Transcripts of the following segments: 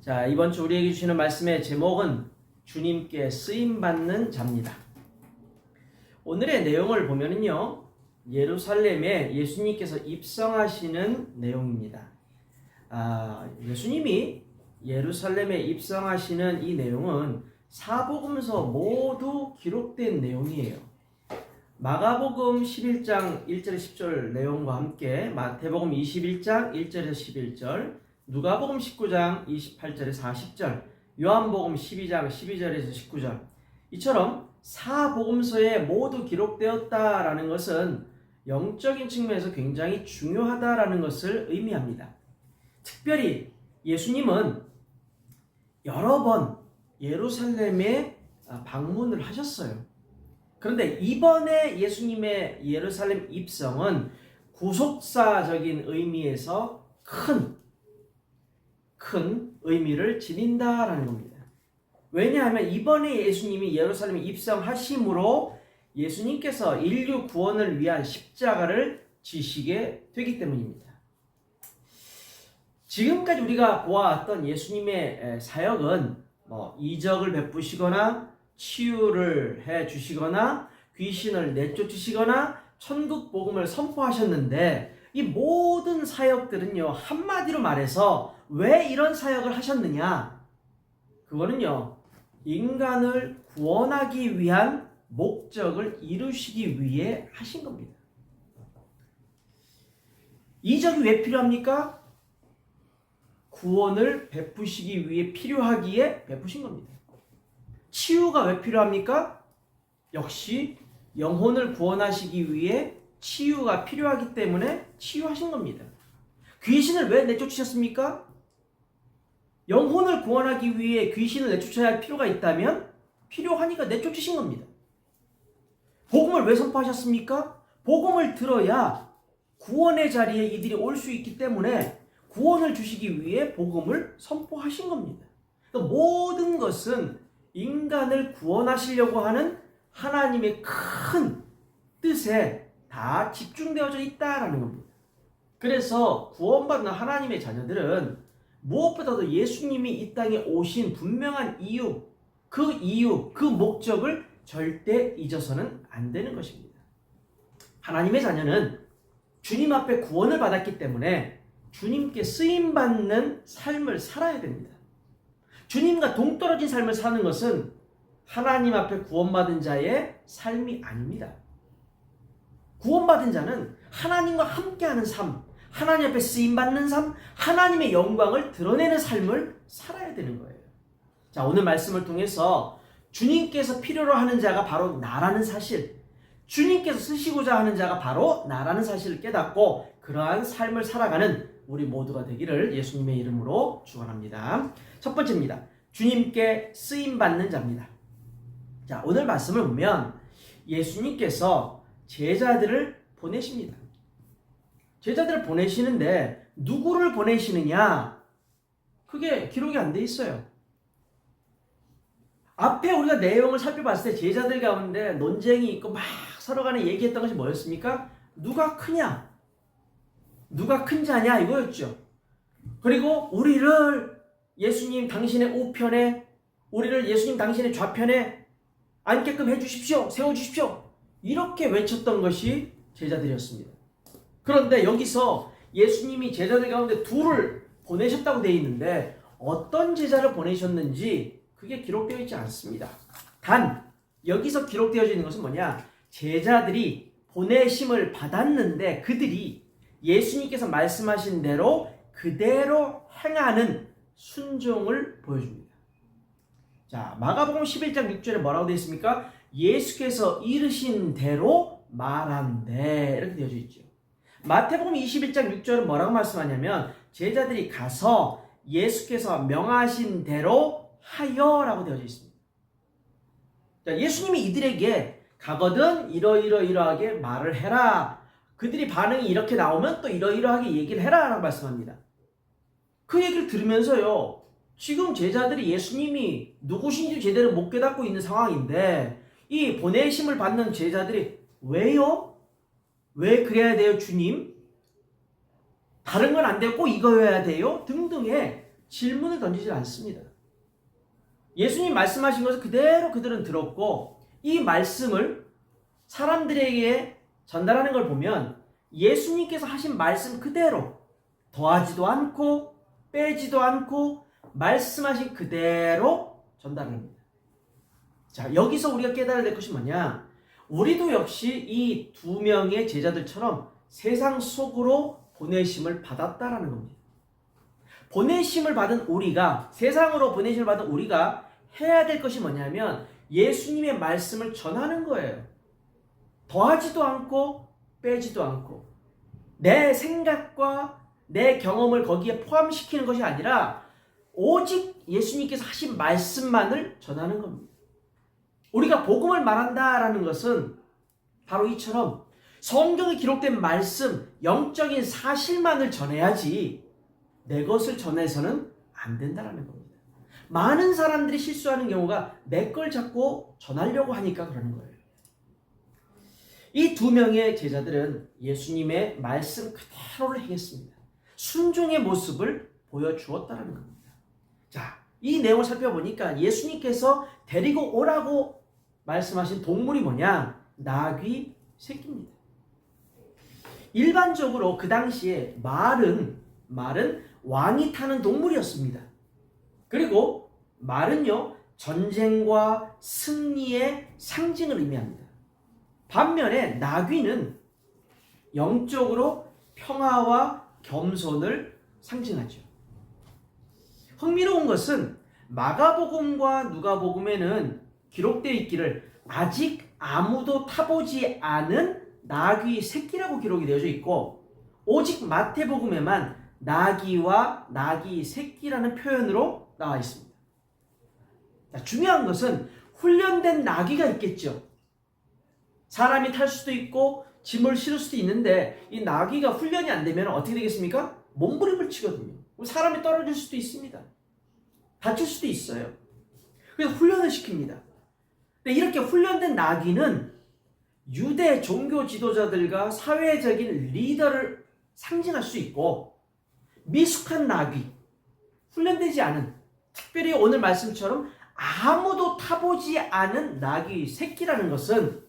자, 이번 주 우리에게 주시는 말씀의 제목은 주님께 쓰임받는 자입니다. 오늘의 내용을 보면은요, 예루살렘에 예수님께서 입성하시는 내용입니다. 예수님이 예루살렘에 입성하시는 이 내용은 사복음서 모두 기록된 내용이에요. 마가복음 11장 1절에서 10절 내용과 함께 마태복음 21장 1절에서 11절, 누가복음 19장 28절에서 40절, 요한복음 12장 12절에서 19절, 이처럼 사복음서에 모두 기록되었다라는 것은 영적인 측면에서 굉장히 중요하다라는 것을 의미합니다. 특별히 예수님은 여러 번 예루살렘에 방문을 하셨어요. 그런데 이번에 예수님의 예루살렘 입성은 구속사적인 의미에서 큰 의미를 지닌다라는 겁니다. 왜냐하면 이번에 예수님이 예루살렘에 입성하심으로 예수님께서 인류 구원을 위한 십자가를 지시게 되기 때문입니다. 지금까지 우리가 보아왔던 예수님의 사역은 이적을 베푸시거나 치유를 해주시거나 귀신을 내쫓으시거나 천국 복음을 선포하셨는데, 이 모든 사역들은요, 한마디로 말해서 왜 이런 사역을 하셨느냐? 그거는요, 인간을 구원하기 위한 목적을 이루시기 위해 하신 겁니다. 이적이 왜 필요합니까? 구원을 베푸시기 위해 필요하기에 베푸신 겁니다. 치유가 왜 필요합니까? 역시 영혼을 구원하시기 위해 치유가 필요하기 때문에 치유하신 겁니다. 귀신을 왜 내쫓으셨습니까? 영혼을 구원하기 위해 귀신을 내쫓아야 할 필요가 있다면 필요하니까 내쫓으신 겁니다. 복음을 왜 선포하셨습니까? 복음을 들어야 구원의 자리에 이들이 올 수 있기 때문에 구원을 주시기 위해 복음을 선포하신 겁니다. 모든 것은 인간을 구원하시려고 하는 하나님의 큰 뜻에 다 집중되어져 있다라는 겁니다. 그래서 구원받는 하나님의 자녀들은 무엇보다도 예수님이 이 땅에 오신 분명한 이유, 그 목적을 절대 잊어서는 안 되는 것입니다. 하나님의 자녀는 주님 앞에 구원을 받았기 때문에 주님께 쓰임받는 삶을 살아야 됩니다. 주님과 동떨어진 삶을 사는 것은 하나님 앞에 구원받은 자의 삶이 아닙니다. 구원받은 자는 하나님과 함께하는 삶, 하나님 앞에 쓰임받는 삶, 하나님의 영광을 드러내는 삶을 살아야 되는 거예요. 자, 오늘 말씀을 통해서 주님께서 필요로 하는 자가 바로 나라는 사실, 주님께서 쓰시고자 하는 자가 바로 나라는 사실을 깨닫고 그러한 삶을 살아가는 우리 모두가 되기를 예수님의 이름으로 축원합니다. 첫 번째입니다. 주님께 쓰임받는 자입니다. 자, 오늘 말씀을 보면 예수님께서 제자들을 보내십니다. 제자들을 보내시는데 누구를 보내시느냐? 그게 기록이 안 돼 있어요. 앞에 우리가 내용을 살펴봤을 때 제자들 가운데 논쟁이 있고 막 서로 간에 얘기했던 것이 뭐였습니까? 누가 크냐? 누가 큰 자냐? 이거였죠. 그리고 우리를 예수님 당신의 우편에, 우리를 예수님 당신의 좌편에 앉게끔 해주십시오. 세워주십시오. 이렇게 외쳤던 것이 제자들이었습니다. 그런데 여기서 예수님이 제자들 가운데 둘을 보내셨다고 되어 있는데 어떤 제자를 보내셨는지 그게 기록되어 있지 않습니다. 단 여기서 기록되어져 있는 것은 뭐냐? 제자들이 보내심을 받았는데 그들이 예수님께서 말씀하신 대로 그대로 행하는 순종을 보여줍니다. 자, 마가복음 11장 6절에 뭐라고 되어 있습니까? 예수께서 이르신 대로 말한대, 이렇게 되어져 있죠. 마태복음 21장 6절은 뭐라고 말씀하냐면 제자들이 가서 예수께서 명하신 대로 하여라고 되어져 있습니다. 자, 예수님이 이들에게 가거든 이러이러이러하게 말을 해라. 그들이 반응이 이렇게 나오면 또 이러이러하게 얘기를 해라 라고 말씀합니다. 그 얘기를 들으면서요, 지금 제자들이 예수님이 누구신지 제대로 못 깨닫고 있는 상황인데 이 보내심을 받는 제자들이 왜요? 왜 그래야 돼요, 주님? 다른 건 안 되고 꼭 이거여야 돼요? 등등의 질문을 던지지 않습니다. 예수님 말씀하신 것을 그대로 그들은 들었고 이 말씀을 사람들에게 전달하는 걸 보면 예수님께서 하신 말씀 그대로 더하지도 않고 빼지도 않고 말씀하신 그대로 전달합니다. 자, 여기서 우리가 깨달아야 될 것이 뭐냐? 우리도 역시 이 두 명의 제자들처럼 세상 속으로 보내심을 받았다라는 겁니다. 보내심을 받은 우리가, 세상으로 보내심을 받은 우리가 해야 될 것이 뭐냐면 예수님의 말씀을 전하는 거예요. 더하지도 않고 빼지도 않고 내 생각과 내 경험을 거기에 포함시키는 것이 아니라 오직 예수님께서 하신 말씀만을 전하는 겁니다. 우리가 복음을 말한다라는 것은 바로 이처럼 성경에 기록된 말씀, 영적인 사실만을 전해야지 내 것을 전해서는 안 된다라는 겁니다. 많은 사람들이 실수하는 경우가 내 걸 자꾸 전하려고 하니까 그러는 거예요. 이 두 명의 제자들은 예수님의 말씀 그대로를 행했습니다. 순종의 모습을 보여주었다는 겁니다. 자, 이 내용을 살펴보니까 예수님께서 데리고 오라고 말씀하신 동물이 뭐냐? 나귀 새끼입니다. 일반적으로 그 당시에 말은 왕이 타는 동물이었습니다. 그리고 말은요, 전쟁과 승리의 상징을 의미합니다. 반면에 나귀는 영적으로 평화와 겸손을 상징하죠. 흥미로운 것은 마가복음과 누가복음에는 기록되어 있기를 아직 아무도 타보지 않은 나귀 새끼라고 기록이 되어져 있고 오직 마태복음에만 나귀와 나귀 새끼라는 표현으로 나와 있습니다. 자, 중요한 것은 훈련된 나귀가 있겠죠. 사람이 탈 수도 있고 짐을 실을 수도 있는데 이 나귀가 훈련이 안 되면 어떻게 되겠습니까? 몸부림을 치거든요. 사람이 떨어질 수도 있습니다. 다칠 수도 있어요. 그래서 훈련을 시킵니다. 근데 이렇게 훈련된 나귀는 유대 종교 지도자들과 사회적인 리더를 상징할 수 있고 미숙한 나귀, 훈련되지 않은, 특별히 오늘 말씀처럼 아무도 타보지 않은 나귀 새끼라는 것은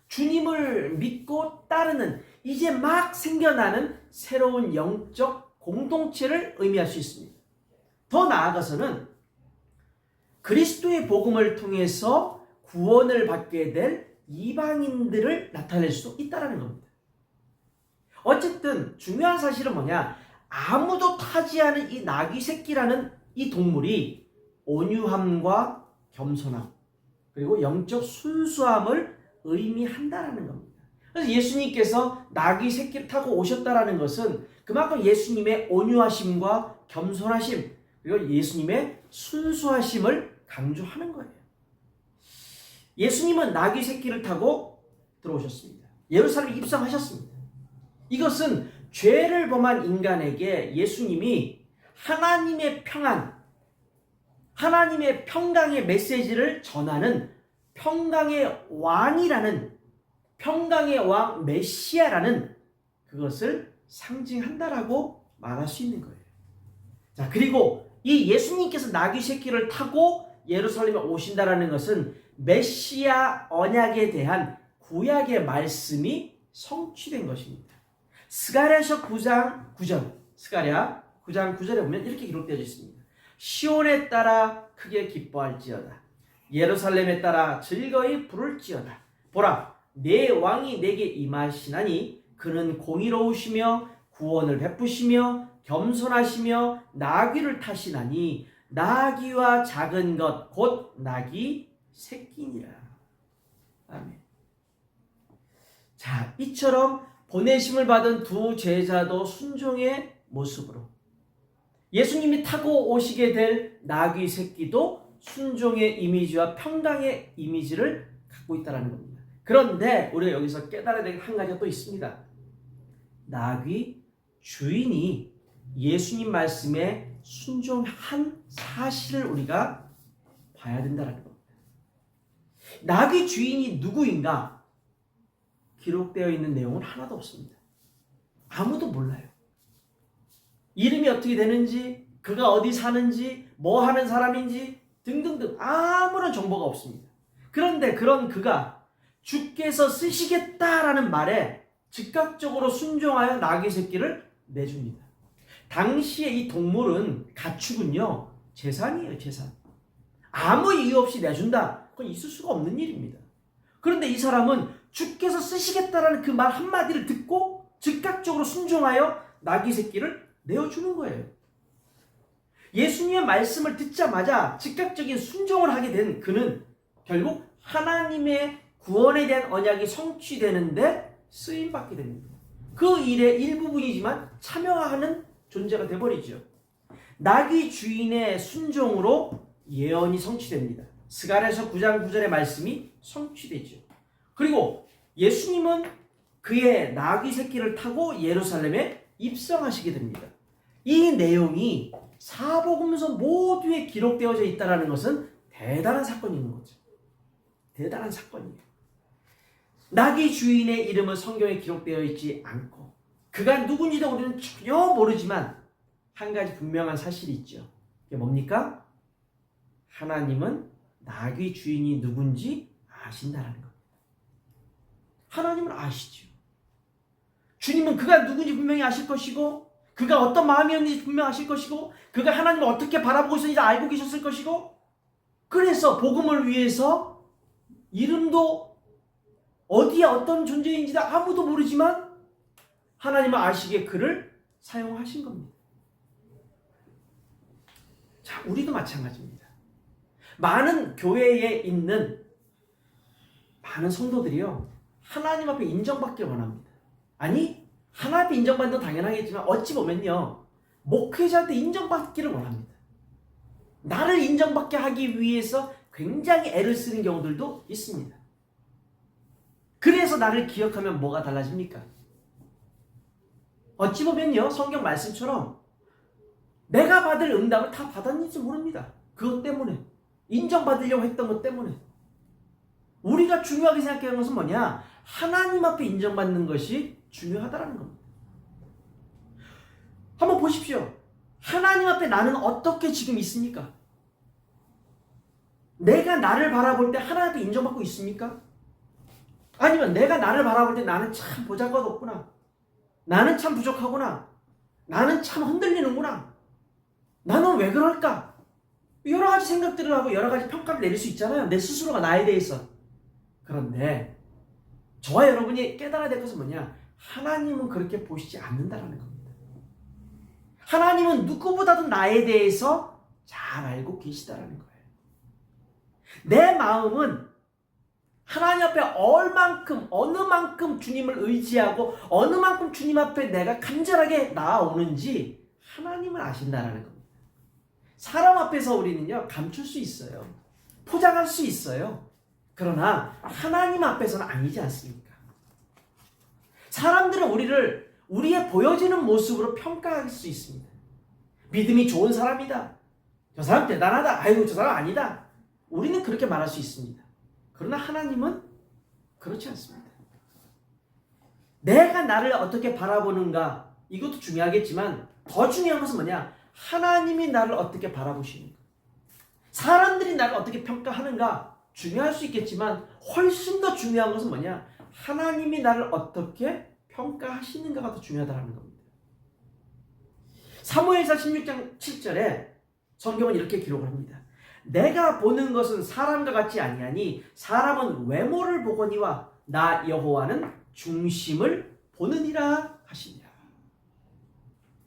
주님을 믿고 따르는 이제 막 생겨나는 새로운 영적 공동체를 의미할 수 있습니다. 더 나아가서는 그리스도의 복음을 통해서 구원을 받게 될 이방인들을 나타낼 수 있다는 겁니다. 어쨌든 중요한 사실은 뭐냐? 아무도 타지 않은 이 나귀 새끼라는 이 동물이 온유함과 겸손함 그리고 영적 순수함을 의미한다라는 겁니다. 그래서 예수님께서 나귀 새끼를 타고 오셨다라는 것은 그만큼 예수님의 온유하심과 겸손하심 그리고 예수님의 순수하심을 강조하는 거예요. 예수님은 나귀 새끼를 타고 들어오셨습니다. 예루살렘에 입성하셨습니다. 이것은 죄를 범한 인간에게 예수님이 하나님의 평안, 하나님의 평강의 메시지를 전하는 평강의 왕이라는, 평강의 왕 메시아라는 그것을 상징한다라고 말할 수 있는 거예요. 자, 그리고 이 예수님께서 나귀 새끼를 타고 예루살렘에 오신다라는 것은 메시아 언약에 대한 구약의 말씀이 성취된 것입니다. 스가랴서 9장 9절, 스가랴 9장 9절에 보면 이렇게 기록되어 있습니다. 시온에 따라 크게 기뻐할지어다. 예루살렘에 따라 즐거이 부를지어다. 보라, 내 왕이 내게 임하시나니 그는 공의로우시며 구원을 베푸시며 겸손하시며 나귀를 타시나니 나귀와 작은 것 곧 나귀 새끼니라. 아멘. 자, 이처럼 보내심을 받은 두 제자도 순종의 모습으로 예수님이 타고 오시게 될 나귀 새끼도 순종의 이미지와 평강의 이미지를 갖고 있다는 겁니다. 그런데 우리가 여기서 깨달아야 될 한 가지가 또 있습니다. 나귀 주인이 예수님 말씀에 순종한 사실을 우리가 봐야 된다는 겁니다. 나귀 주인이 누구인가? 기록되어 있는 내용은 하나도 없습니다. 아무도 몰라요. 이름이 어떻게 되는지, 그가 어디 사는지, 뭐 하는 사람인지 등등등 아무런 정보가 없습니다. 그런데 그런 그가 주께서 쓰시겠다라는 말에 즉각적으로 순종하여 나귀 새끼를 내줍니다. 당시에 이 동물은 가축은요 재산이에요. 재산. 아무 이유 없이 내준다. 그건 있을 수가 없는 일입니다. 그런데 이 사람은 주께서 쓰시겠다라는 그 말 한마디를 듣고 즉각적으로 순종하여 나귀 새끼를 내어주는 거예요. 예수님의 말씀을 듣자마자 즉각적인 순종을 하게 된 그는 결국 하나님의 구원에 대한 언약이 성취되는데 쓰임받게 됩니다. 그 일의 일부분이지만 참여하는 존재가 되어버리죠. 나귀 주인의 순종으로 예언이 성취됩니다. 스가랴서 9장 9절의 말씀이 성취되죠. 그리고 예수님은 그의 나귀 새끼를 타고 예루살렘에 입성하시게 됩니다. 이 내용이 사복음서 모두에 기록되어져 있다는 것은 대단한 사건인 거죠. 대단한 사건이에요. 나귀 주인의 이름은 성경에 기록되어 있지 않고 그가 누군지도 우리는 전혀 모르지만 한 가지 분명한 사실이 있죠. 그게 뭡니까? 하나님은 나귀 주인이 누군지 아신다라는 겁니다. 하나님은 아시죠. 주님은 그가 누군지 분명히 아실 것이고 그가 어떤 마음이었는지 분명히 아실 것이고 그가 하나님을 어떻게 바라보고 있었는지 알고 계셨을 것이고 그래서 복음을 위해서 이름도 어디에 어떤 존재인지도 아무도 모르지만 하나님은 아시기에 그를 사용하신 겁니다. 자, 우리도 마찬가지입니다. 많은 교회에 있는 많은 성도들이요 하나님 앞에 인정받길 원합니다. 아니 하나님 앞에 인정받는 건 당연하겠지만 어찌 보면요 목회자한테 인정받기를 원합니다. 나를 인정받게 하기 위해서 굉장히 애를 쓰는 경우들도 있습니다. 그래서 나를 기억하면 뭐가 달라집니까? 어찌 보면요 성경 말씀처럼 내가 받을 응답을 다 받았는지 모릅니다. 그것 때문에 인정받으려고 했던 것 때문에 우리가 중요하게 생각하는 것은 뭐냐? 하나님 앞에 인정받는 것이 중요하다는 겁니다. 한번 보십시오. 하나님 앞에 나는 어떻게 지금 있습니까? 내가 나를 바라볼 때 하나님 앞에 인정받고 있습니까? 아니면 내가 나를 바라볼 때 나는 참 보잘것없구나. 나는 참 부족하구나. 나는 참 흔들리는구나. 나는 왜 그럴까? 여러 가지 생각들을 하고 여러 가지 평가를 내릴 수 있잖아요. 내 스스로가 나에 대해서. 그런데 저와 여러분이 깨달아야 될 것은 뭐냐? 하나님은 그렇게 보시지 않는다라는 겁니다. 하나님은 누구보다도 나에 대해서 잘 알고 계시다라는 거예요. 내 마음은 하나님 앞에 얼만큼 어느 만큼 주님을 의지하고 어느 만큼 주님 앞에 내가 간절하게 나아오는지 하나님은 아신다라는 겁니다. 사람 앞에서 우리는요 감출 수 있어요. 포장할 수 있어요. 그러나 하나님 앞에서는 아니지 않습니까? 사람들은 우리를 우리의 보여지는 모습으로 평가할 수 있습니다. 믿음이 좋은 사람이다. 저 사람 대단하다. 아이고 저 사람 아니다. 우리는 그렇게 말할 수 있습니다. 그러나 하나님은 그렇지 않습니다. 내가 나를 어떻게 바라보는가 이것도 중요하겠지만 더 중요한 것은 뭐냐? 하나님이 나를 어떻게 바라보시는가. 사람들이 나를 어떻게 평가하는가 중요할 수 있겠지만 훨씬 더 중요한 것은 뭐냐? 하나님이 나를 어떻게 평가하시는가가 더 중요하다는 겁니다. 사무엘상 16장 7절에 성경은 이렇게 기록을 합니다. 내가 보는 것은 사람과 같지 아니하니 사람은 외모를 보거니와 나 여호와는 중심을 보느니라 하시니라.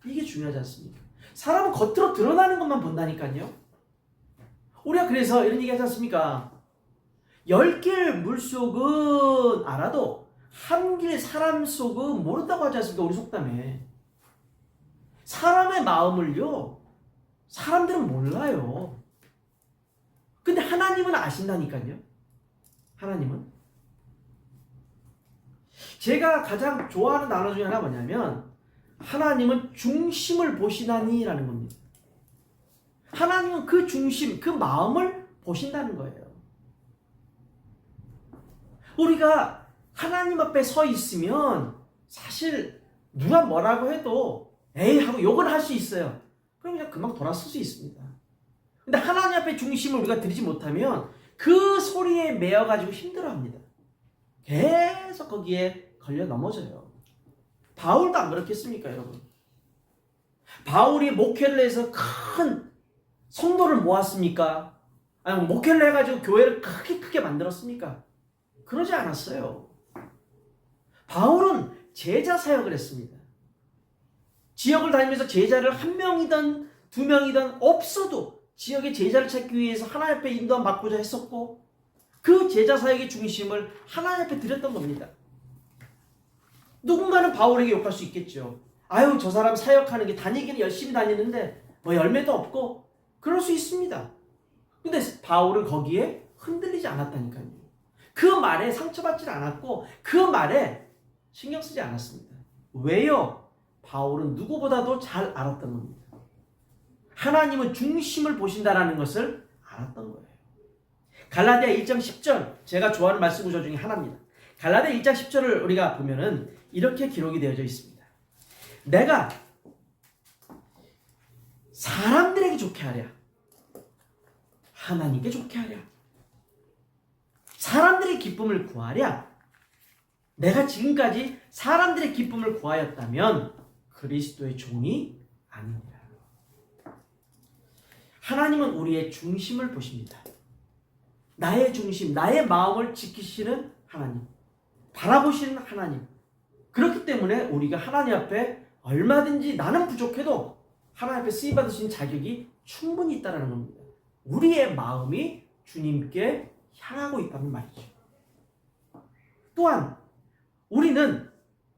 이게 중요하지 않습니까? 사람은 겉으로 드러나는 것만 본다니까요. 우리가 그래서 이런 얘기 하지 않습니까? 10길 물속은 알아도 한 길 사람 속은 모른다고 하지 않습니까? 우리 속담에. 사람의 마음을요 사람들은 몰라요. 근데 하나님은 아신다니까요. 하나님은. 제가 가장 좋아하는 단어 중에 하나 뭐냐면 하나님은 중심을 보시나니 라는 겁니다. 하나님은 그 중심, 그 마음을 보신다는 거예요. 우리가 하나님 앞에 서 있으면 사실 누가 뭐라고 해도 에이 하고 욕을 할 수 있어요. 그럼 그냥 금방 돌아설 수 있습니다. 근데 하나님 앞에 중심을 우리가 들이지 못하면 그 소리에 매여가지고 힘들어합니다. 계속 거기에 걸려 넘어져요. 바울도 안 그렇겠습니까, 여러분? 바울이 목회를 해서 큰 성도를 모았습니까? 아니면 목회를 해가지고 교회를 크게 만들었습니까? 그러지 않았어요. 바울은 제자 사역을 했습니다. 지역을 다니면서 제자를 한 명이든 두 명이든 없어도 지역의 제자를 찾기 위해서 하나님 앞에 인도함 받고자 했었고 그 제자 사역의 중심을 하나님 앞에 드렸던 겁니다. 누군가는 바울에게 욕할 수 있겠죠. 아유, 저 사람 사역하는 게 다니기는 열심히 다니는데 뭐 열매도 없고 그럴 수 있습니다. 근데 바울은 거기에 흔들리지 않았다니까요. 그 말에 상처받지 않았고 그 말에 신경 쓰지 않았습니다. 왜요? 바울은 누구보다도 잘 알았던 겁니다. 하나님은 중심을 보신다라는 것을 알았던 거예요. 갈라디아 1장 10절, 제가 좋아하는 말씀 구절 중에 하나입니다. 갈라디아 1장 10절을 우리가 보면은 이렇게 기록이 되어져 있습니다. 내가 사람들에게 좋게 하랴, 하나님께 좋게 하랴, 사람들의 기쁨을 구하랴. 내가 지금까지 사람들의 기쁨을 구하였다면 그리스도의 종이 아니니라. 하나님은 우리의 중심을 보십니다. 나의 중심, 나의 마음을 지키시는 하나님, 바라보시는 하나님. 그렇기 때문에 우리가 하나님 앞에 얼마든지 나는 부족해도 하나님 앞에 쓰임받을 수 있는 자격이 충분히 있다는 겁니다. 우리의 마음이 주님께 향하고 있다는 말이죠. 또한 우리는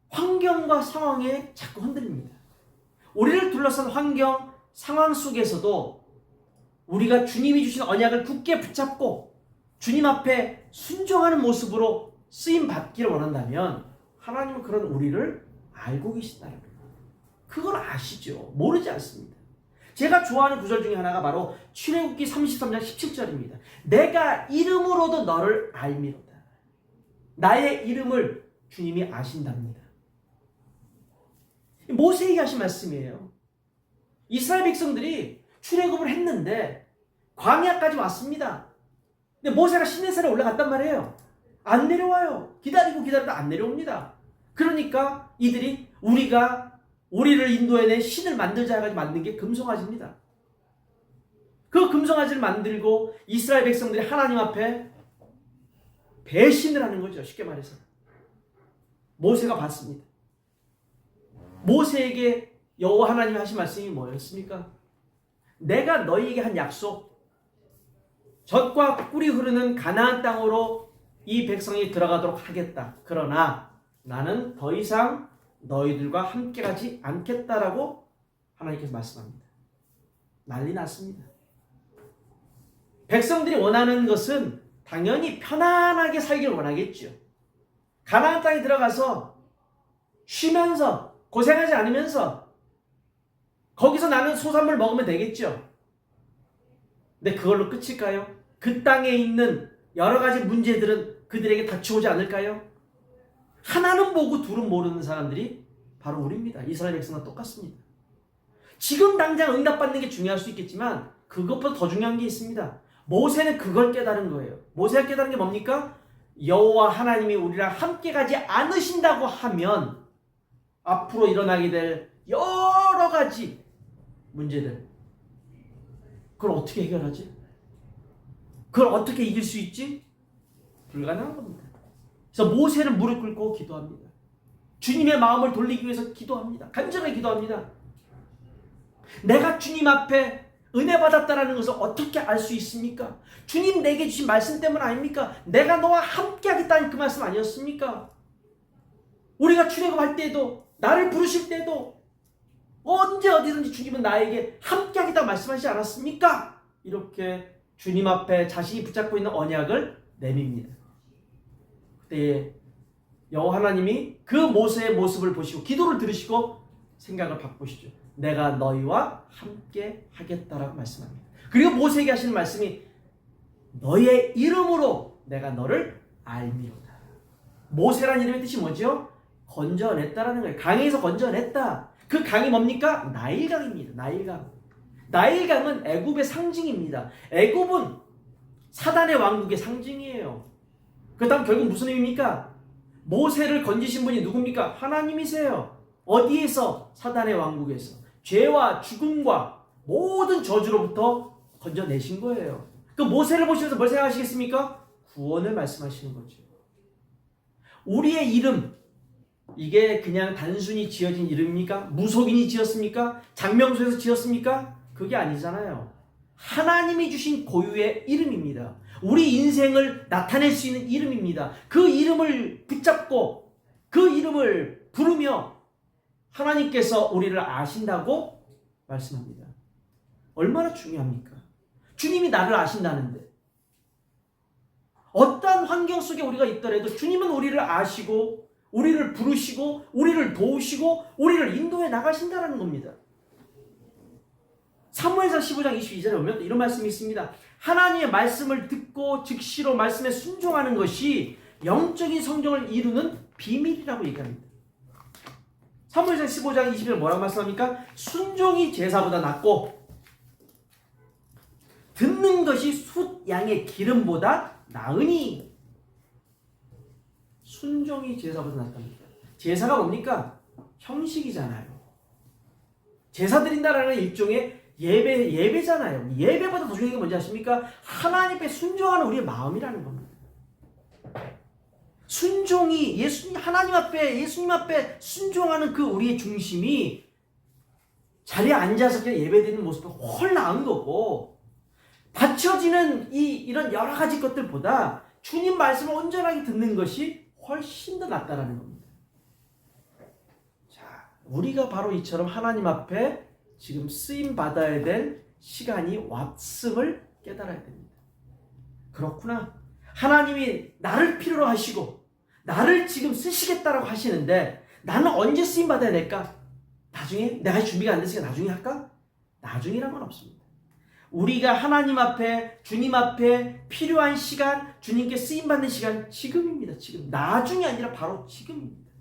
환경과 상황에 자꾸 흔들립니다. 우리를 둘러싼 환경, 상황 속에서도 우리가 주님이 주신 언약을 굳게 붙잡고 주님 앞에 순종하는 모습으로 쓰임 받기를 원한다면 하나님은 그런 우리를 알고 계신다는 거예요. 그걸 아시죠? 모르지 않습니다. 제가 좋아하는 구절 중에 하나가 바로 출애굽기 33장 17절입니다. 내가 이름으로도 너를 알미로다. 나의 이름을 주님이 아신답니다. 모세에게 하신 말씀이에요. 이스라엘 백성들이 출애굽을 했는데 광야까지 왔습니다. 근데 모세가 시내산에 올라갔단 말이에요. 안 내려와요. 기다리고 안 내려옵니다. 그러니까 이들이 우리를 인도해내 신을 만들자 해가지고 만든 게 금송아지입니다. 그 금송아지를 만들고 이스라엘 백성들이 하나님 앞에 배신을 하는 거죠. 쉽게 말해서. 모세가 봤습니다. 모세에게 여호와 하나님이 하신 말씀이 뭐였습니까? 내가 너희에게 한 약속, 젖과 꿀이 흐르는 가나안 땅으로 이 백성이 들어가도록 하겠다. 그러나 나는 더 이상 너희들과 함께 가지 않겠다라고 하나님께서 말씀합니다. 난리 났습니다. 백성들이 원하는 것은 당연히 편안하게 살기를 원하겠죠. 가나안 땅에 들어가서 쉬면서 고생하지 않으면서 거기서 나는 소산물 먹으면 되겠죠. 근데 그걸로 끝일까요? 그 땅에 있는 여러 가지 문제들은 그들에게 닥쳐오지 않을까요? 하나는 보고 둘은 모르는 사람들이 바로 우리입니다. 이스라엘 백성과 똑같습니다. 지금 당장 응답받는 게 중요할 수 있겠지만 그것보다 더 중요한 게 있습니다. 모세는 그걸 깨달은 거예요. 모세가 깨달은 게 뭡니까? 여호와 하나님이 우리랑 함께 가지 않으신다고 하면 앞으로 일어나게 될 여러 가지 문제들, 그걸 어떻게 해결하지? 그걸 어떻게 이길 수 있지? 불가능한 겁니다. 그래서 모세는 무릎 꿇고 기도합니다. 주님의 마음을 돌리기 위해서 기도합니다. 간절하게 기도합니다. 내가 주님 앞에 은혜 받았다는 것을 어떻게 알 수 있습니까? 주님 내게 주신 말씀 때문 아닙니까? 내가 너와 함께 하겠다는 그 말씀 아니었습니까? 우리가 출애굽할 때도 나를 부르실 때도 언제 어디든지 주님은 나에게 함께 하겠다고 말씀하시지 않았습니까? 이렇게 주님 앞에 자신이 붙잡고 있는 언약을 내밉니다. 그때 여호와 하나님이 그 모세의 모습을 보시고 기도를 들으시고 생각을 바꾸시죠. 내가 너희와 함께 하겠다라고 말씀합니다. 그리고 모세에게 하시는 말씀이 너희의 이름으로 내가 너를 알미로다. 모세라는 이름의 뜻이 뭐죠? 건져냈다라는 거예요. 강에서 건져냈다. 그 강이 뭡니까? 나일강입니다. 나일강. 나일강은 애굽의 상징입니다. 애굽은 사단의 왕국의 상징이에요. 그 다음 결국 무슨 의미입니까? 모세를 건지신 분이 누굽니까? 하나님이세요. 어디에서? 사단의 왕국에서. 죄와 죽음과 모든 저주로부터 건져내신 거예요. 그 모세를 보시면서 뭘 생각하시겠습니까? 구원을 말씀하시는 거죠. 우리의 이름, 이게 그냥 단순히 지어진 이름입니까? 무속인이 지었습니까? 장명소에서 지었습니까? 그게 아니잖아요. 하나님이 주신 고유의 이름입니다. 우리 인생을 나타낼 수 있는 이름입니다. 그 이름을 붙잡고 그 이름을 부르며 하나님께서 우리를 아신다고 말씀합니다. 얼마나 중요합니까? 주님이 나를 아신다는데, 어떠한 환경 속에 우리가 있더라도 주님은 우리를 아시고 우리를 부르시고 우리를 도우시고 우리를 인도해 나가신다는 겁니다. 사무엘상 15장 22절에 보면 이런 말씀이 있습니다. 하나님의 말씀을 듣고 즉시로 말씀에 순종하는 것이 영적인 성경을 이루는 비밀이라고 얘기합니다. 사무엘상 15장 20절에 뭐라고 말씀합니까? 순종이 제사보다 낫고 듣는 것이 숫 양의 기름보다 나으니. 순종이 제사보다 낫답니다. 제사가 뭡니까? 형식이잖아요. 제사 드린다라는 일종의 예배잖아요. 예배보다 더 중요한 게 뭔지 아십니까? 하나님 앞에 순종하는 우리의 마음이라는 겁니다. 순종이 하나님 앞에, 예수님 앞에 순종하는 그 우리의 중심이 자리에 앉아서 그냥 예배드리는 모습보다 훨 나은 거고, 받쳐지는 이런 여러 가지 것들보다 주님 말씀을 온전하게 듣는 것이 훨씬 더 낫다라는 겁니다. 자, 우리가 바로 이처럼 하나님 앞에 지금 쓰임 받아야 될 시간이 왔음을 깨달아야 됩니다. 그렇구나. 하나님이 나를 필요로 하시고 나를 지금 쓰시겠다라고 하시는데 나는 언제 쓰임 받아야 될까? 나중에? 내가 준비가 안 됐으니까 나중에 할까? 나중이란 건 없습니다. 우리가 하나님 앞에, 주님 앞에 필요한 시간, 주님께 쓰임받는 시간, 지금입니다. 지금. 나중이 아니라 바로 지금입니다.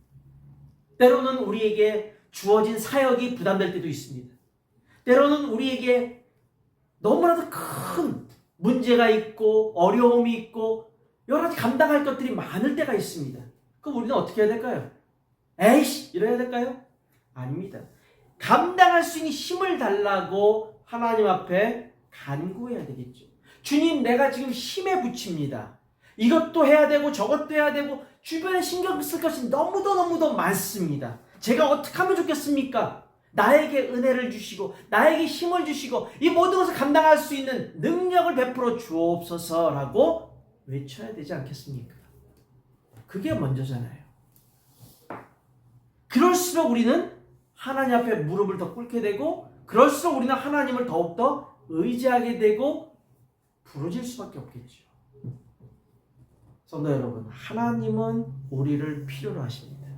때로는 우리에게 주어진 사역이 부담될 때도 있습니다. 때로는 우리에게 너무나도 큰 문제가 있고 어려움이 있고 여러 가지 감당할 것들이 많을 때가 있습니다. 그럼 우리는 어떻게 해야 될까요? 에이씨! 이래야 될까요? 아닙니다. 감당할 수 있는 힘을 달라고 하나님 앞에 간구해야 되겠죠. 주님, 내가 지금 힘에 부칩니다. 이것도 해야 되고 저것도 해야 되고 주변에 신경 쓸 것이 너무도 많습니다. 제가 어떻게 하면 좋겠습니까? 나에게 은혜를 주시고 나에게 힘을 주시고 이 모든 것을 감당할 수 있는 능력을 베풀어 주옵소서라고 외쳐야 되지 않겠습니까? 그게 먼저잖아요. 그럴수록 우리는 하나님 앞에 무릎을 더 꿇게 되고 그럴수록 우리는 하나님을 더욱더 의지하게 되고 부르질 수밖에 없겠죠. 성도 여러분, 하나님은 우리를 필요로 하십니다.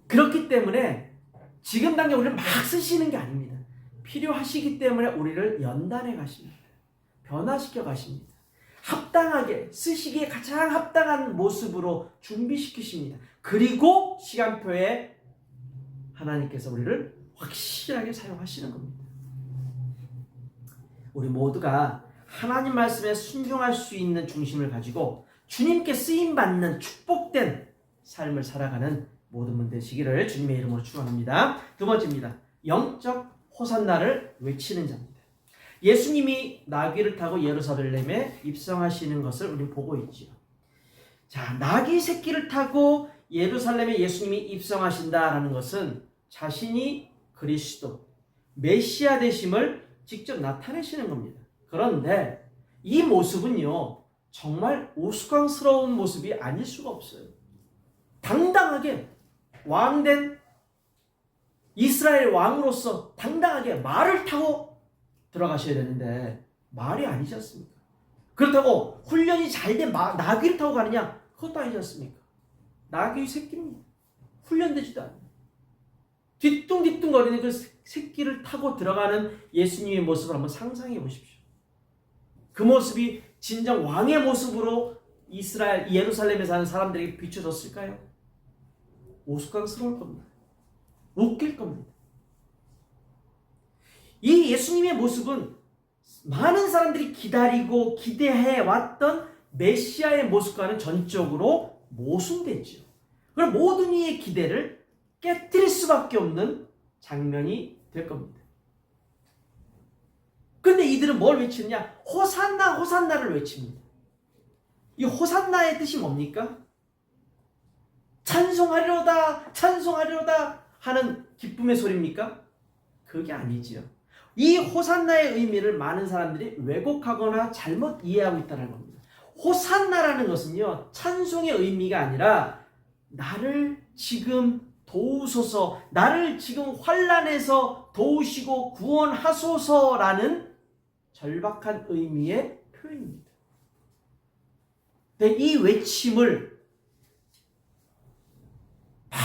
그렇기 때문에 지금 당장 우리를 막 쓰시는 게 아닙니다. 필요하시기 때문에 우리를 연단해 가십니다. 변화시켜 가십니다. 합당하게 쓰시기에 가장 합당한 모습으로 준비시키십니다. 그리고 시간표에 하나님께서 우리를 확실하게 사용하시는 겁니다. 우리 모두가 하나님 말씀에 순종할 수 있는 중심을 가지고 주님께 쓰임받는 축복된 삶을 살아가는 모든 분 되시기를 주님의 이름으로 축원합니다. 두 번째입니다. 영적 호산나를 외치는 자입니다. 예수님이 나귀를 타고 예루살렘에 입성하시는 것을 우리는 보고 있지요. 자, 나귀 새끼를 타고 예루살렘에 예수님이 입성하신다라는 것은 자신이 그리스도, 메시아 되심을 직접 나타내시는 겁니다. 그런데 이 모습은요, 정말 우스꽝스러운 모습이 아닐 수가 없어요. 당당하게 왕된 이스라엘 왕으로서 당당하게 말을 타고 들어가셔야 되는데 말이 아니지 않습니까? 그렇다고 훈련이 잘 된 나귀를 타고 가느냐? 그것도 아니지 않습니까? 나귀 새끼입니다. 훈련되지도 않아요. 뒤뚱뒤뚱거리는 그 새끼를 타고 들어가는 예수님의 모습을 한번 상상해 보십시오. 그 모습이 진정 왕의 모습으로 이스라엘, 예루살렘에 사는 사람들에게 비춰졌을까요? 우스꽝스러울 겁니다. 웃길 겁니다. 이 예수님의 모습은 많은 사람들이 기다리고 기대해 왔던 메시아의 모습과는 전적으로 모순되죠. 그럼 모든 이의 기대를 깨뜨릴 수밖에 없는 장면이 될 겁니다. 근데 이들은 뭘 외치느냐? 호산나 호산나를 외칩니다. 이 호산나의 뜻이 뭡니까? 찬송하리로다 찬송하리로다 하는 기쁨의 소리입니까? 그게 아니지요. 이 호산나의 의미를 많은 사람들이 왜곡하거나 잘못 이해하고 있다는 겁니다. 호산나라는 것은요, 찬송의 의미가 아니라 나를 지금 도우소서, 나를 지금 환난에서 도우시고 구원하소서라는 절박한 의미의 표현입니다. 근데 이 외침을 막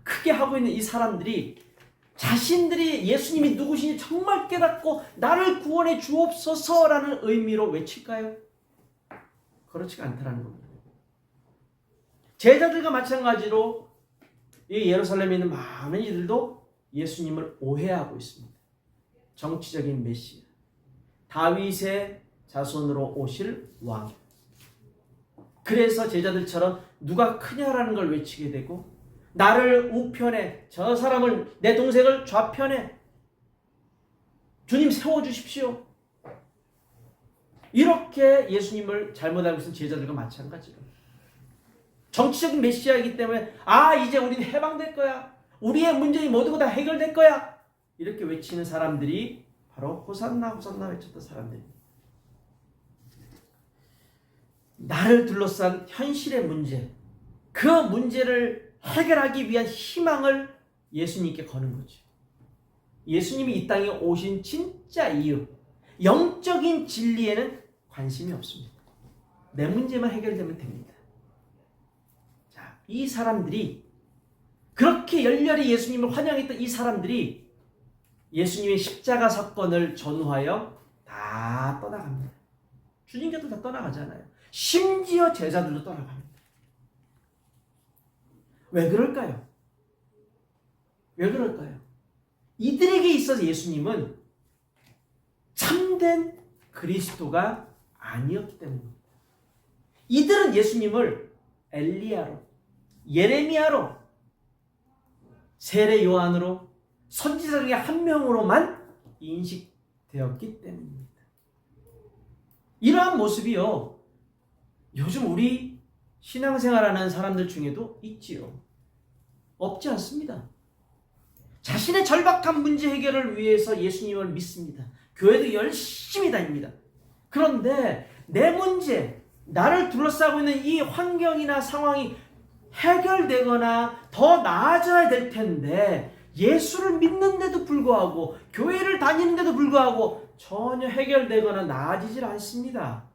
크게 하고 있는 이 사람들이 자신들이 예수님이 누구신지 정말 깨닫고 나를 구원해 주옵소서라는 의미로 외칠까요? 그렇지가 않다는 겁니다. 제자들과 마찬가지로 이 예루살렘에 있는 많은 이들도 예수님을 오해하고 있습니다. 정치적인 메시아, 다윗의 자손으로 오실 왕. 그래서 제자들처럼 누가 크냐라는 걸 외치게 되고, 나를 우편에, 저 사람을, 내 동생을 좌편에 주님 세워주십시오. 이렇게 예수님을 잘못 알고 있는 제자들과 마찬가지로 정치적인 메시아이기 때문에 이제 우리는 해방될 거야, 우리의 문제이 모두가 다 해결될 거야, 이렇게 외치는 사람들이 바로 호산나 호산나 외쳤던 사람들입니다. 나를 둘러싼 현실의 문제, 그 문제를 해결하기 위한 희망을 예수님께 거는 거죠. 예수님이 이 땅에 오신 진짜 이유, 영적인 진리에는 관심이 없습니다. 내 문제만 해결되면 됩니다. 자, 이 사람들이, 그렇게 열렬히 예수님을 환영했던 이 사람들이 예수님의 십자가 사건을 전후하여 다 떠나갑니다. 주님께도 다 떠나가잖아요. 심지어 제자들도 떠나갑니다. 왜 그럴까요? 왜 그럴까요? 이들에게 있어서 예수님은 참된 그리스도가 아니었기 때문입니다. 이들은 예수님을 엘리야로, 예레미야로, 세례 요한으로, 선지자 중에 한 명으로만 인식되었기 때문입니다. 이러한 모습이요, 요즘 우리 신앙생활하는 사람들 중에도 있지요. 없지 않습니다. 자신의 절박한 문제 해결을 위해서 예수님을 믿습니다. 교회도 열심히 다닙니다. 그런데 내 문제, 나를 둘러싸고 있는 이 환경이나 상황이 해결되거나 더 나아져야 될 텐데, 예수를 믿는데도 불구하고, 교회를 다니는데도 불구하고 전혀 해결되거나 나아지질 않습니다.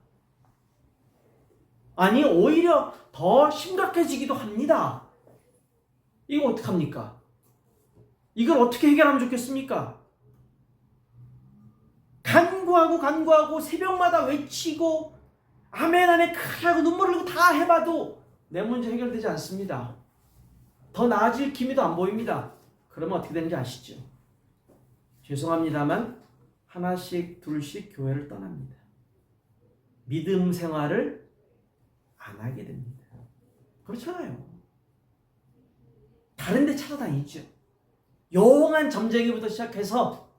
아니, 오히려 더 심각해지기도 합니다. 이거 어떡합니까? 이걸 어떻게 해결하면 좋겠습니까? 간구하고 새벽마다 외치고 아멘 아멘 크게 하고 눈물 흘리고 다 해봐도 내 문제 해결되지 않습니다. 더 나아질 기미도 안 보입니다. 그러면 어떻게 되는지 아시죠? 죄송합니다만 하나씩 둘씩 교회를 떠납니다. 믿음 생활을 안 하게 됩니다. 그렇잖아요. 다른 데 찾아다니죠. 용한 점쟁이부터 시작해서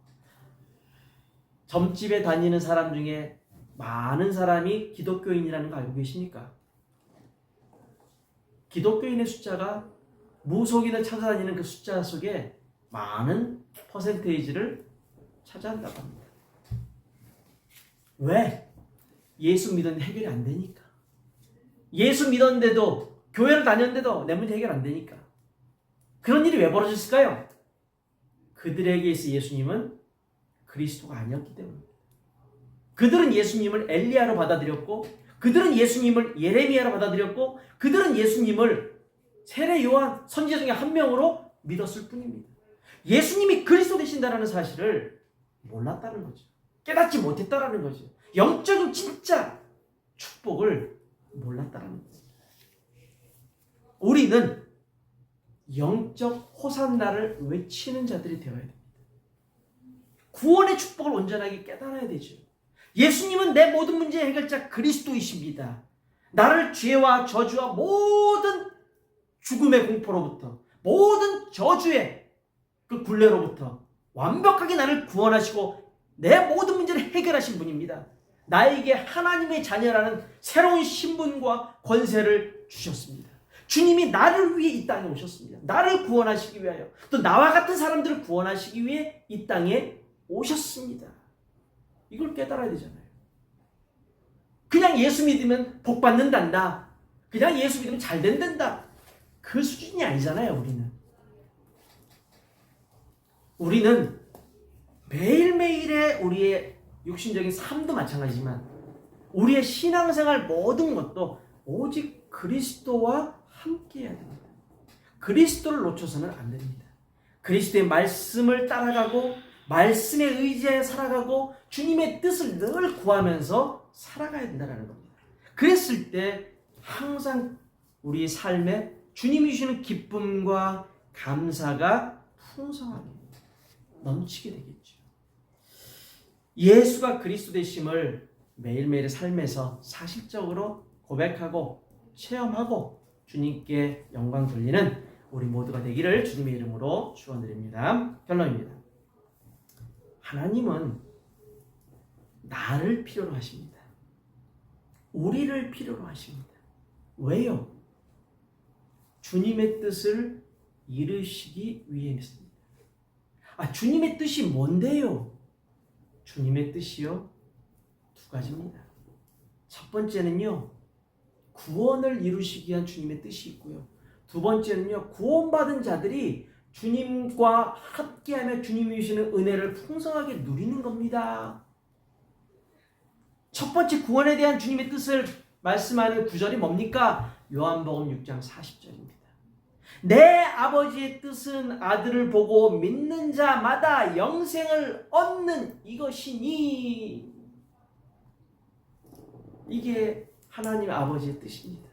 점집에 다니는 사람 중에 많은 사람이 기독교인이라는 거 알고 계십니까? 기독교인의 숫자가 무속인을 찾아다니는 그 숫자 속에 많은 퍼센테이지를 차지한다고 합니다. 왜? 예수 믿었는데 해결이 안 되니까. 예수 믿었는데도, 교회를 다녔는데도 내 문제 해결 안 되니까. 그런 일이 왜 벌어졌을까요? 그들에게 있어 예수님은 그리스도가 아니었기 때문입니다. 그들은 예수님을 엘리야로 받아들였고, 그들은 예수님을 예레미야로 받아들였고, 그들은 예수님을 세례 요한 선지자 중에 한 명으로 믿었을 뿐입니다. 예수님이 그리스도 되신다는 사실을 몰랐다는 거죠. 깨닫지 못했다는 거죠. 영적인 진짜 축복을 몰랐다는 거죠. 우리는 영적 호산나를 외치는 자들이 되어야 됩니다. 구원의 축복을 온전하게 깨달아야 되죠. 예수님은 내 모든 문제의 해결자 그리스도이십니다. 나를 죄와 저주와 모든 죽음의 공포로부터, 모든 저주의 그 굴레로부터 완벽하게 나를 구원하시고 내 모든 문제를 해결하신 분입니다. 나에게 하나님의 자녀라는 새로운 신분과 권세를 주셨습니다. 주님이 나를 위해 이 땅에 오셨습니다. 나를 구원하시기 위하여, 또 나와 같은 사람들을 구원하시기 위해 이 땅에 오셨습니다. 이걸 깨달아야 되잖아요. 그냥 예수 믿으면 복 받는단다, 그냥 예수 믿으면 잘 된단다, 그 수준이 아니잖아요. 우리는 매일매일의 우리의 육신적인 삶도 마찬가지지만 우리의 신앙생활 모든 것도 오직 그리스도와 함께 해야 됩니다. 그리스도를 놓쳐서는 안 됩니다. 그리스도의 말씀을 따라가고 말씀에 의지하여 살아가고 주님의 뜻을 늘 구하면서 살아가야 된다는 겁니다. 그랬을 때 항상 우리 삶에 주님이 주시는 기쁨과 감사가 풍성하게 넘치게 되겠죠. 예수가 그리스도 되심을 매일매일의 삶에서 사실적으로 고백하고 체험하고 주님께 영광 돌리는 우리 모두가 되기를 주님의 이름으로 축원드립니다. 결론입니다. 하나님은 나를 필요로 하십니다. 우리를 필요로 하십니다. 왜요? 주님의 뜻을 이루시기 위해서입니다. 주님의 뜻이 뭔데요? 주님의 뜻이요, 두 가지입니다. 첫 번째는요, 구원을 이루시기 위한 주님의 뜻이 있고요. 두 번째는요, 구원받은 자들이 주님과 함께하며 주님이 주시는 은혜를 풍성하게 누리는 겁니다. 첫 번째 구원에 대한 주님의 뜻을 말씀하는 구절이 뭡니까? 요한복음 6장 40절입니다. 내 아버지의 뜻은 아들을 보고 믿는 자마다 영생을 얻는 이것이니. 이게 하나님 아버지의 뜻입니다.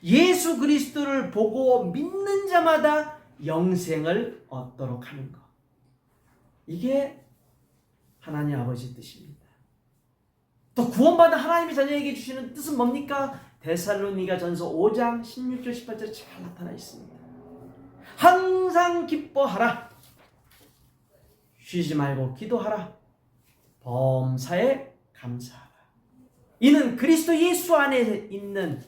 예수 그리스도를 보고 믿는 자마다 영생을 얻도록 하는 것. 이게 하나님 아버지의 뜻입니다. 또 구원받은 하나님의 자녀에게 주시는 뜻은 뭡니까? 데살로니가전서 5장 16절 18절에 잘 나타나 있습니다. 항상 기뻐하라. 쉬지 말고 기도하라. 범사에 감사하라. 이는 그리스도 예수 안에 있는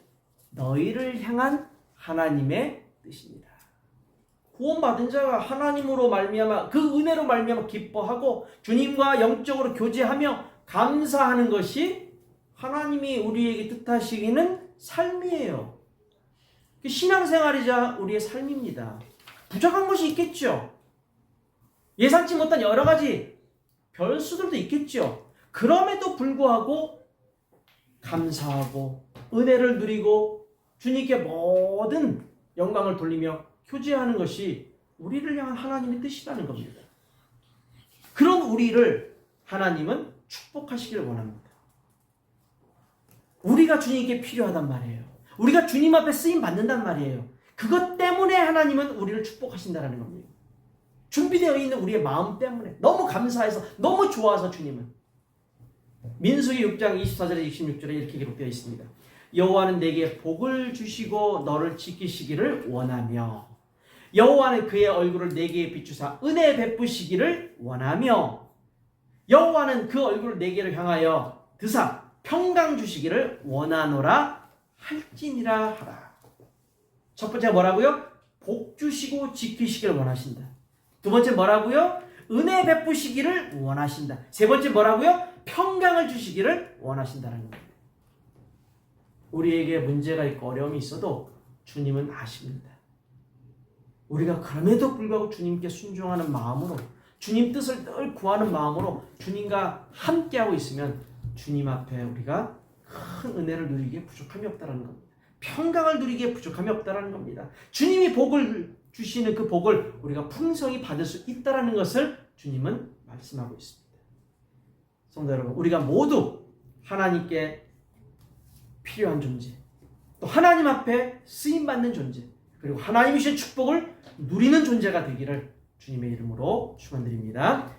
너희를 향한 하나님의 뜻입니다. 구원받은 자가 하나님으로 말미암아 그 은혜로 말미암아 기뻐하고 주님과 영적으로 교제하며 감사하는 것이 하나님이 우리에게 뜻하시기는 삶이에요. 신앙생활이자 우리의 삶입니다. 부족한 것이 있겠죠. 예상치 못한 여러 가지 변수들도 있겠죠. 그럼에도 불구하고 감사하고 은혜를 누리고 주님께 모든 영광을 돌리며 교제하는 것이 우리를 향한 하나님의 뜻이라는 겁니다. 그런 우리를 하나님은 축복하시기를 원합니다. 우리가 주님께 필요하단 말이에요. 우리가 주님 앞에 쓰임 받는단 말이에요. 그것 때문에 하나님은 우리를 축복하신다는 겁니다. 준비되어 있는 우리의 마음 때문에 너무 감사해서 너무 좋아서 주님은. 민수기 6장 24절에 26절에 이렇게 기록되어 있습니다. 여호와는 내게 복을 주시고 너를 지키시기를 원하며 여호와는 그의 얼굴을 내게 비추사 은혜 베푸시기를 원하며 여호와는 그 얼굴을 내게를 향하여 드사 평강 주시기를 원하노라 할지니라 하라. 첫 번째 뭐라고요? 복 주시고 지키시기를 원하신다. 두 번째 뭐라고요? 은혜 베푸시기를 원하신다. 세 번째 뭐라고요? 평강을 주시기를 원하신다는 겁니다. 우리에게 문제가 있고 어려움이 있어도 주님은 아십니다. 우리가 그럼에도 불구하고 주님께 순종하는 마음으로 주님 뜻을 늘 구하는 마음으로 주님과 함께하고 있으면 주님 앞에 우리가 큰 은혜를 누리기에 부족함이 없다는 겁니다. 평강을 누리기에 부족함이 없다는 겁니다. 주님이 복을 주시는 그 복을 우리가 풍성히 받을 수 있다는 것을 주님은 말씀하고 있습니다. 성도 여러분, 우리가 모두 하나님께 필요한 존재, 또 하나님 앞에 쓰임받는 존재, 그리고 하나님이 주신 축복을 누리는 존재가 되기를 주님의 이름으로 축원드립니다.